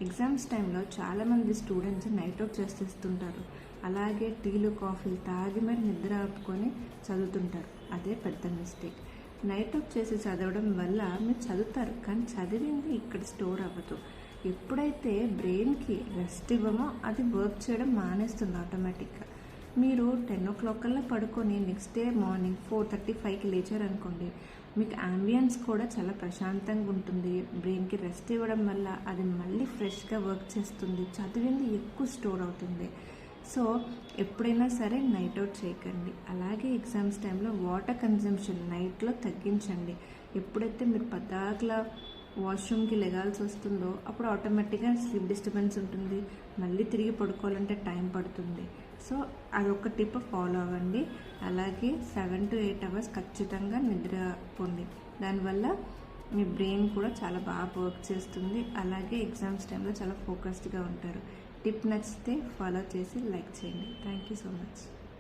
Exams టైంలో చాలామంది students night out చేసేస్తుంటారు. అలాగే టీలు కాఫీలు తాగి మరి నిద్ర ఆపుకొని చదువుతుంటారు. అదే పెద్ద మిస్టేక్. నైట్ అవుట్ చేసి చదవడం వల్ల మీరు చదువుతారు, కానీ చదివింది ఇక్కడ స్టోర్ అవ్వదు. ఎప్పుడైతే బ్రెయిన్కి రెస్ట్ ఇవ్వమో అది వర్క్ చేయడం మానేస్తుంది ఆటోమేటిక్గా. మీరు 10 o'clock కల్లా పడుకొని నెక్స్ట్ డే మార్నింగ్ 4:35కి లేచారనుకోండి, మీకు యాంబియన్స్ కూడా చాలా ప్రశాంతంగా ఉంటుంది. బ్రెయిన్కి రెస్ట్ ఇవ్వడం వల్ల అది మళ్ళీ ఫ్రెష్గా వర్క్ చేస్తుంది, చదివింది ఎక్కువ స్టోర్ అవుతుంది. సో ఎప్పుడైనా సరే నైట్ అవుట్ చేయకండి. అలాగే ఎగ్జామ్స్ టైంలో వాటర్ కన్జంప్షన్ నైట్లో తగ్గించండి. ఎప్పుడైతే మీరు పద్దాకలా వాష్రూమ్కి లెగాల్సి వస్తుందో అప్పుడు ఆటోమేటిక్గా స్లీప్ డిస్టర్బెన్స్ ఉంటుంది, మళ్ళీ తిరిగి పడుకోవాలంటే టైం పడుతుంది. సో అదొక టిప్ ఫాలో అవ్వండి. అలాగే 7 to 8 hours ఖచ్చితంగా నిద్రపోండి. దానివల్ల మీ బ్రెయిన్ కూడా చాలా బాగా వర్క్ చేస్తుంది. అలాగే ఎగ్జామ్స్ టైంలో చాలా ఫోకస్డ్గా ఉంటారు. టిప్ నచ్చితే ఫాలో చేసి లైక్ చేయండి. Thank you so much.